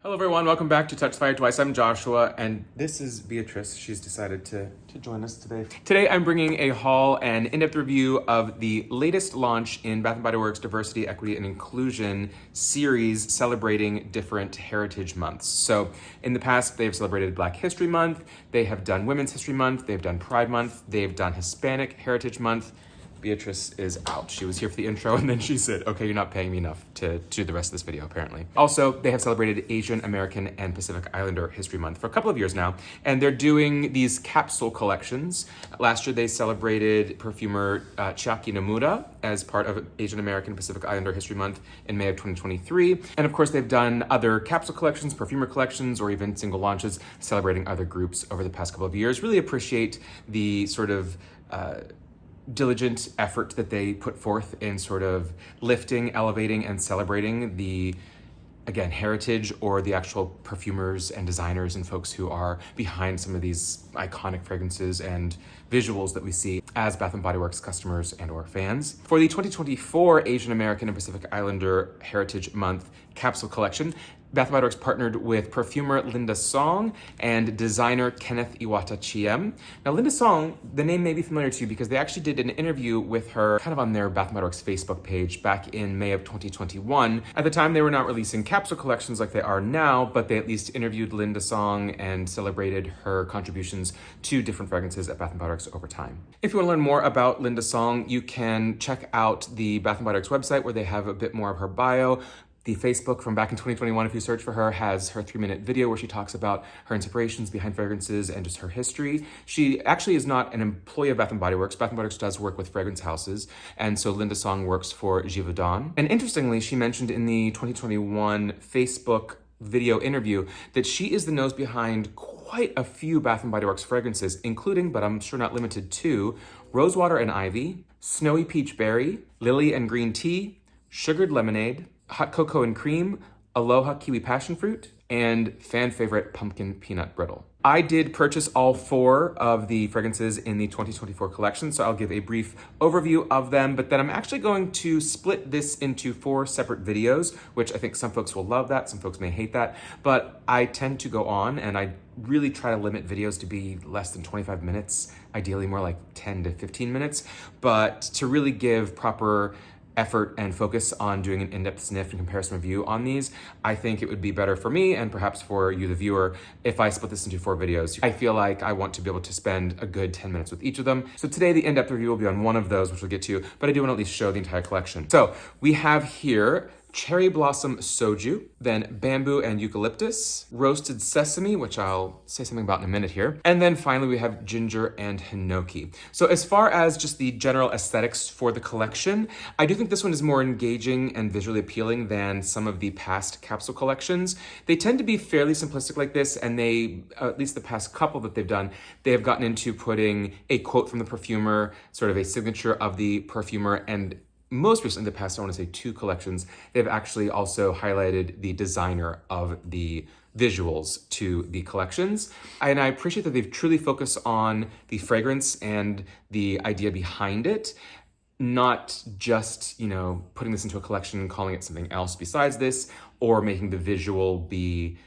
Hello everyone, welcome back to Touch the Fire Twice. I'm Joshua, and this is Beatrice. She's decided to join us today. Today I'm bringing a haul and in-depth review of the latest launch in Bath & Body Works Diversity, Equity, and Inclusion series celebrating different heritage months. So in the past, they've celebrated Black History Month, they have done Women's History Month, they've done Pride Month, they've done Hispanic Heritage Month. Beatrice is out. She was here for the intro and then she said, okay, you're not paying me enough to do the rest of this video, apparently. Also, they have celebrated Asian American and Pacific Islander History Month for a couple of years now, and they're doing these capsule collections. Last year, they celebrated perfumer Chiaki Nomura as part of Asian American Pacific Islander History Month in May of 2023. And of course, they've done other capsule collections, perfumer collections, or even single launches celebrating other groups over the past couple of years. Really appreciate the sort of diligent effort that they put forth in sort of lifting, elevating, and celebrating the, again, heritage or the actual perfumers and designers and folks who are behind some of these iconic fragrances and visuals that we see as Bath & Body Works customers and or fans. For the 2024 Asian American and Pacific Islander Heritage Month capsule collection, Bath & Body Works partnered with perfumer Linda Song and designer Kenneth Iwata Chiem. Now, Linda Song, the name may be familiar to you because they actually did an interview with her kind of on their Bath & Body Works Facebook page back in May of 2021. At the time, they were not releasing capsule collections like they are now, but they at least interviewed Linda Song and celebrated her contributions to different fragrances at Bath & Body Works over time. If you want to learn more about Linda Song, you can check out the Bath & Body Works website where they have a bit more of her bio. The Facebook from back in 2021, if you search for her, has her 3-minute video where she talks about her inspirations behind fragrances and just her history. She actually is not an employee of Bath & Body Works. Bath & Body Works does work with fragrance houses, and so Linda Song works for Givaudan. And interestingly, she mentioned in the 2021 Facebook video interview that she is the nose behind quite a few Bath & Body Works fragrances, including, but I'm sure not limited to, Rosewater and Ivy, Snowy Peach Berry, Lily and Green Tea, Sugared Lemonade, Hot Cocoa and Cream, Aloha Kiwi Passion Fruit, and fan favorite Pumpkin Peanut Brittle. I did purchase all 4 of the fragrances in the 2024 collection, so I'll give a brief overview of them, but then I'm actually going to split this into 4 separate videos, which I think some folks will love that, some folks may hate that, but I tend to go on and I really try to limit videos to be less than 25 minutes, ideally more like 10 to 15 minutes, but to really give proper effort and focus on doing an in-depth sniff and comparison review on these, I think it would be better for me and perhaps for you, the viewer, if I split this into 4 videos. I feel like I want to be able to spend a good 10 minutes with each of them. So today the in-depth review will be on one of those, which we'll get to, but I do want to at least show the entire collection. So we have here Cherry Blossom Soju, then Bamboo and Eucalyptus, Roasted Sesame, which I'll say something about in a minute here, and then finally we have Ginger and Hinoki. So as far as just the general aesthetics for the collection, I do think this one is more engaging and visually appealing than some of the past capsule collections. They tend to be fairly simplistic like this, and they, at least the past couple that they've done, they have gotten into putting a quote from the perfumer, sort of a signature of the perfumer, and most recently, in the past, I want to say 2 collections, they've actually also highlighted the designer of the visuals to the collections. And I appreciate that they've truly focused on the fragrance and the idea behind it, not just, putting this into a collection and calling it something else besides this, or making the visual be,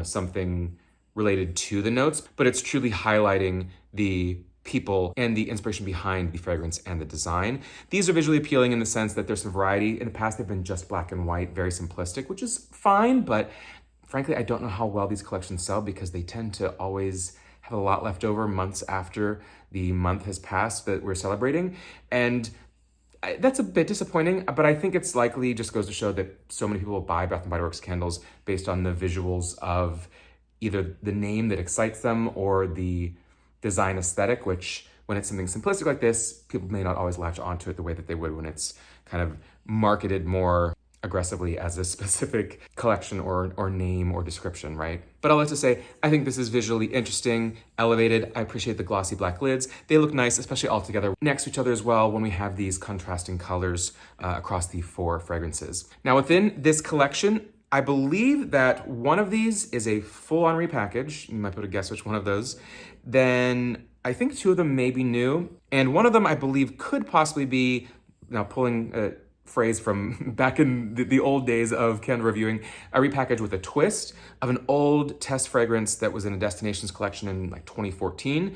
something related to the notes, but it's truly highlighting the people and the inspiration behind the fragrance and the design. These are visually appealing in the sense that there's some variety. In the past, they've been just black and white, very simplistic, which is fine, but frankly, I don't know how well these collections sell because they tend to always have a lot left over months after the month has passed that we're celebrating. And that's a bit disappointing, but I think it's likely just goes to show that so many people buy Bath & Body Works candles based on the visuals of either the name that excites them or the design aesthetic, which when it's something simplistic like this, people may not always latch onto it the way that they would when it's kind of marketed more aggressively as a specific collection or name or description, right? But I'll let to say, I think this is visually interesting, elevated. I appreciate the glossy black lids. They look nice, especially all together next to each other as well when we have these contrasting colors across the 4 fragrances. Now within this collection, I believe that one of these is a full-on repackage. You might be able to guess which one of those. Then I think 2 of them may be new. And one of them I believe could possibly be, now pulling phrase from back in the old days of candle reviewing, a repackage with a twist of an old test fragrance that was in a Destinations collection in like 2014.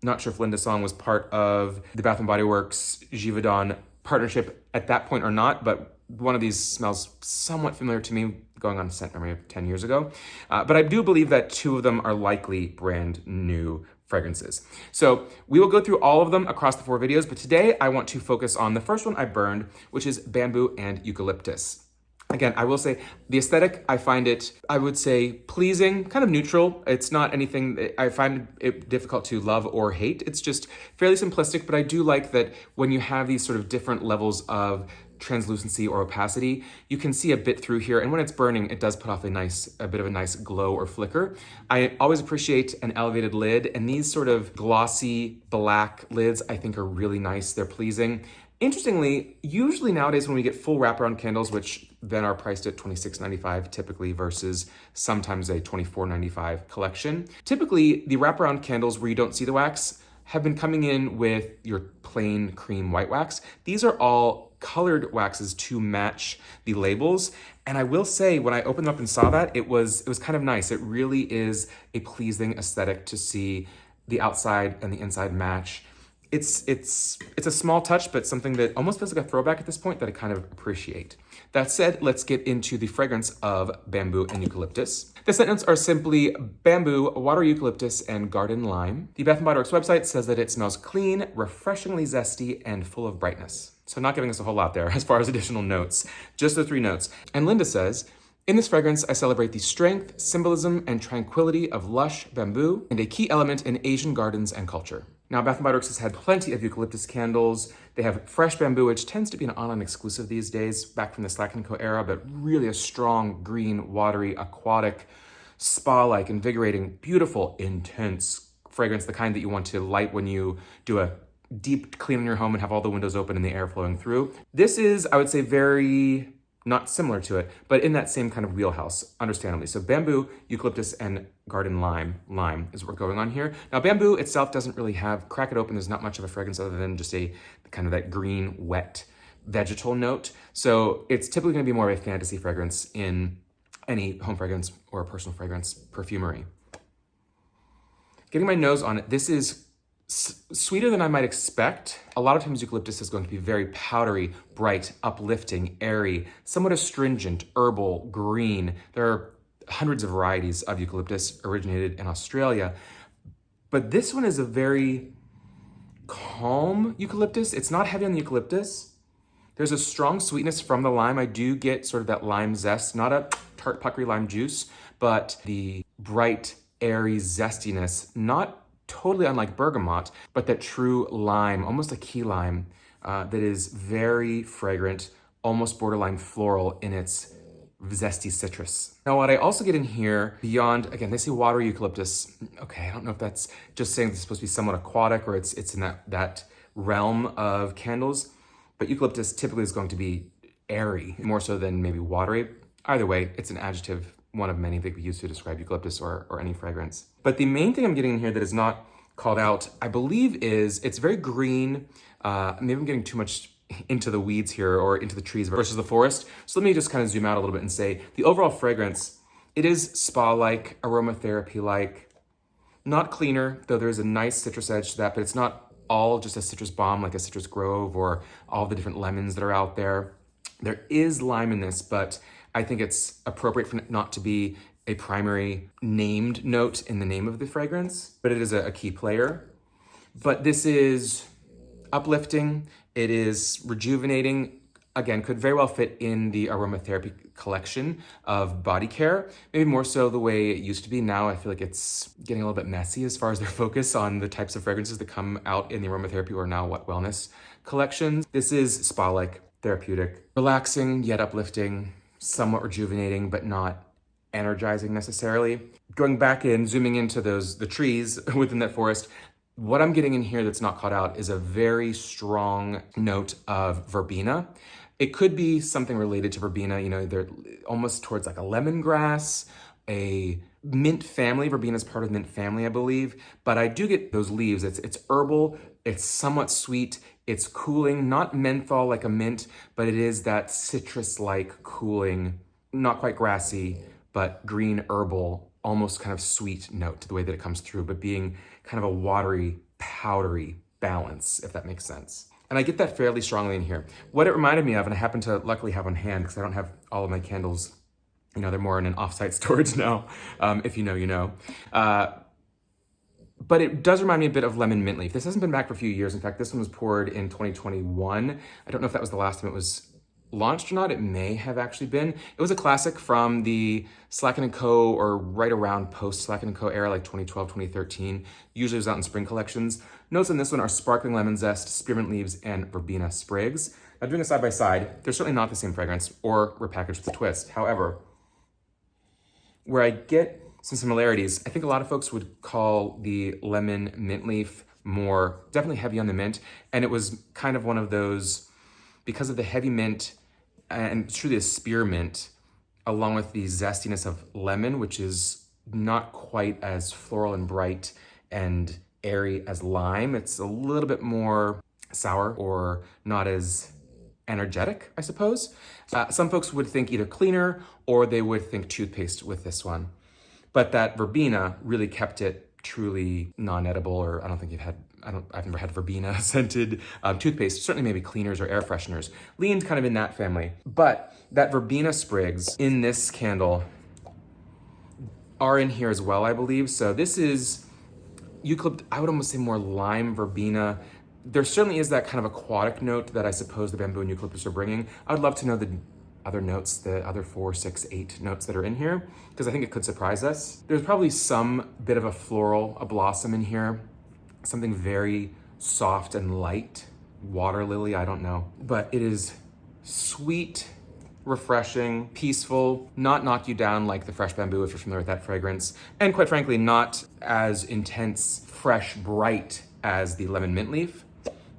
Not sure if Linda Song was part of the Bath & Body Works Givaudan partnership at that point or not, but one of these smells somewhat familiar to me, going on scent memory of 10 years ago. But I do believe that two of them are likely brand new fragrances. So we will go through all of them across the 4 videos, but today I want to focus on the first one I burned, which is Bamboo and Eucalyptus. Again, I will say the aesthetic, I find it, I would say, pleasing, kind of neutral. It's not anything I find it difficult to love or hate. It's just fairly simplistic, but I do like that when you have these sort of different levels of translucency or opacity, you can see a bit through here, and when it's burning, it does put off a bit of a nice glow or flicker. I always appreciate an elevated lid, and these sort of glossy black lids I think are really nice. They're pleasing. Interestingly, usually nowadays when we get full wraparound candles, which then are priced at $26.95 typically versus sometimes a $24.95 collection, typically the wraparound candles where you don't see the wax have been coming in with your plain cream white wax. These are all colored waxes to match the labels. And I will say, when I opened them up and saw that, it was kind of nice. It really is a pleasing aesthetic to see the outside and the inside match. It's a small touch, but something that almost feels like a throwback at this point that I kind of appreciate. That said, let's get into the fragrance of Bamboo and Eucalyptus. The scent notes are simply bamboo, water eucalyptus, and garden lime. The Bath & Body Works website says that it smells clean, refreshingly zesty, and full of brightness. So not giving us a whole lot there as far as additional notes, just the 3 notes. And Linda says, in this fragrance, I celebrate the strength, symbolism, and tranquility of lush bamboo, and a key element in Asian gardens and culture. Now, Bath & Body Works has had plenty of eucalyptus candles. They have fresh bamboo, which tends to be an online exclusive these days, back from the Slack & Co era, but really a strong, green, watery, aquatic, spa-like, invigorating, beautiful, intense fragrance, the kind that you want to light when you do a deep clean in your home and have all the windows open and the air flowing through. This is, I would say, very not similar to it, but in that same kind of wheelhouse, understandably. So bamboo, eucalyptus, and garden lime. Lime is what we're going on here. Now, bamboo itself doesn't really have, crack it open, there's not much of a fragrance other than just a kind of that green, wet, vegetal note. So it's typically gonna be more of a fantasy fragrance in any home fragrance or personal fragrance perfumery. Getting my nose on it, this is sweeter than I might expect. A lot of times eucalyptus is going to be very powdery, bright, uplifting, airy, somewhat astringent, herbal, green. There are hundreds of varieties of eucalyptus originated in Australia, but this one is a very calm eucalyptus. It's not heavy on the eucalyptus. There's a strong sweetness from the lime. I do get sort of that lime zest, not a tart, puckery lime juice, but the bright, airy zestiness, not totally unlike bergamot, but that true lime, almost a key lime, that is very fragrant, almost borderline floral in its zesty citrus. Now, what I also get in here beyond, again, they say water eucalyptus. Okay, I don't know if that's just saying it's supposed to be somewhat aquatic or it's in that realm of candles, but eucalyptus typically is going to be airy, more so than maybe watery. Either way, it's an adjective, one of many that we use to describe eucalyptus or any fragrance. But the main thing I'm getting in here that is not called out, I believe, is it's very green. Maybe I'm getting too much into the weeds here or into the trees versus the forest. So let me just kind of zoom out a little bit and say the overall fragrance, it is spa-like, aromatherapy-like, not cleaner, though there's a nice citrus edge to that, but it's not all just a citrus bomb like a citrus grove or all the different lemons that are out there. There is lime in this, but I think it's appropriate for it not to be a primary named note in the name of the fragrance, but it is a key player. But this is uplifting, it is rejuvenating, again, could very well fit in the aromatherapy collection of body care, maybe more so the way it used to be. Now I feel like it's getting a little bit messy as far as their focus on the types of fragrances that come out in the aromatherapy or now what wellness collections. This is spa-like, therapeutic, relaxing yet uplifting, somewhat rejuvenating, but not energizing necessarily. Going back in, zooming into the trees within that forest, what I'm getting in here that's not caught out is a very strong note of verbena. It could be something related to verbena, they're almost towards like a lemongrass, a mint family. Verbena is part of the mint family, I believe, but I do get those leaves. It's herbal, it's somewhat sweet, it's cooling, not menthol like a mint, but it is that citrus-like cooling, not quite grassy, but green herbal, almost kind of sweet note to the way that it comes through, but being kind of a watery, powdery balance, if that makes sense. And I get that fairly strongly in here. What it reminded me of, and I happen to luckily have on hand because I don't have all of my candles, you know, they're more in an offsite storage now. If you know, you know. But it does remind me a bit of lemon mint leaf. This hasn't been back for a few years. In fact, this one was poured in 2021. I don't know if that was the last time it was launched or not. It may have actually been. It was a classic from the Slacken & Co. or right around post Slacken & Co. era, like 2012, 2013. Usually it was out in spring collections. Notes on this one are sparkling lemon zest, spearmint leaves, and verbena sprigs. Now doing a side by side, they're certainly not the same fragrance or repackaged with a twist. However, where I get some similarities, I think a lot of folks would call the lemon mint leaf more definitely heavy on the mint. And it was kind of one of those, because of the heavy mint and truly a spearmint, along with the zestiness of lemon, which is not quite as floral and bright and airy as lime. It's a little bit more sour or not as energetic, I suppose. Some folks would think either cleaner or they would think toothpaste with this one. But that verbena really kept it truly non-edible, or I've never had verbena scented toothpaste, certainly maybe cleaners or air fresheners, leaned kind of in that family. But that verbena sprigs in this candle are in here as well, I believe. So this is eucalyptus, I would almost say more lime verbena. There certainly is that kind of aquatic note that I suppose the bamboo and eucalyptus are bringing. I would love to know the other notes, the other 4, 6, 8 notes that are in here, because I think it could surprise us. There's probably some bit of a floral, a blossom in here, something very soft and light, water lily, I don't know. But it is sweet, refreshing, peaceful, not knock you down like the fresh bamboo if you're familiar with that fragrance, and quite frankly, not as intense, fresh, bright as the lemon mint leaf.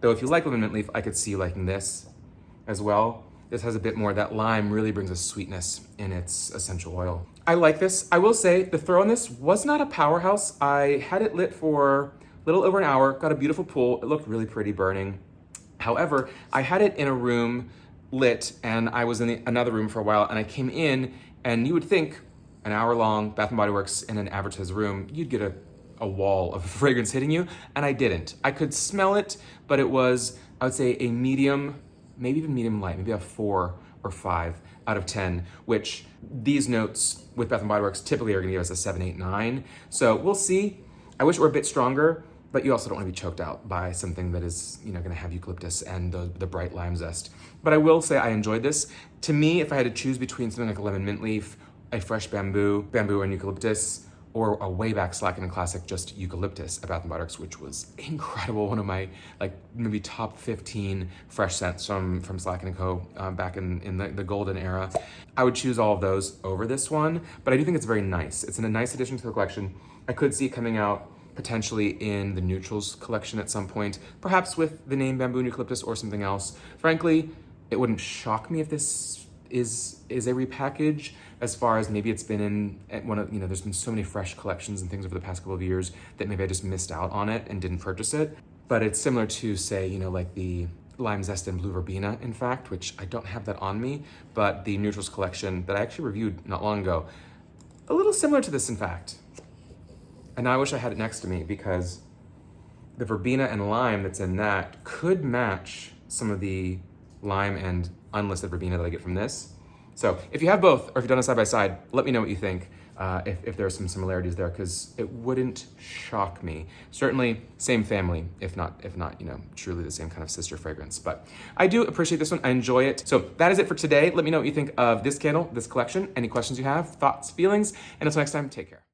Though if you like lemon mint leaf, I could see you liking this as well. This has a bit more, that lime really brings a sweetness in its essential oil. I like this. I will say the throw on this was not a powerhouse. I had it lit for a little over an hour, got a beautiful pull. It looked really pretty burning. However, I had it in a room lit and I was in another room for a while and I came in and you would think an hour long Bath & Body Works in an average size room, you'd get a wall of fragrance hitting you, and I didn't. I could smell it, but it was, I would say, a medium, maybe even medium light, maybe a 4 or 5 out of 10, which these notes with Bath & Body Works typically are gonna give us a 7, 8, 9. So we'll see. I wish it were a bit stronger, but you also don't wanna be choked out by something that is, you know, gonna have eucalyptus and the bright lime zest. But I will say I enjoyed this. To me, if I had to choose between something like a lemon mint leaf, a fresh bamboo and eucalyptus, or a way back Slacken & Classic, just eucalyptus at Bath & Body Works, which was incredible. One of my, like, maybe top 15 fresh scents from Slacken & Co. Back in the golden era. I would choose all of those over this one, but I do think it's very nice. It's a nice addition to the collection. I could see it coming out potentially in the neutrals collection at some point, perhaps with the name bamboo and eucalyptus or something else. Frankly, it wouldn't shock me if this is a repackage, as far as maybe it's been in one of, you know, there's been so many fresh collections and things over the past couple of years that maybe I just missed out on it and didn't purchase it. But it's similar to, say, you know, like the lime zest and blue verbena, in fact, which I don't have that on me, but the neutrals collection that I actually reviewed not long ago, a little similar to this, in fact. And now I wish I had it next to me, because the verbena and lime that's in that could match some of the lime and unlisted verbena that I get from this. So if you have both, or if you've done a side by side, let me know what you think, if there are some similarities there, because it wouldn't shock me. Certainly same family, if not, you know, truly the same kind of sister fragrance. But I do appreciate this one. I enjoy it. So that is it for today. Let me know what you think of this candle, this collection. Any questions you have, thoughts, feelings, and until next time, take care.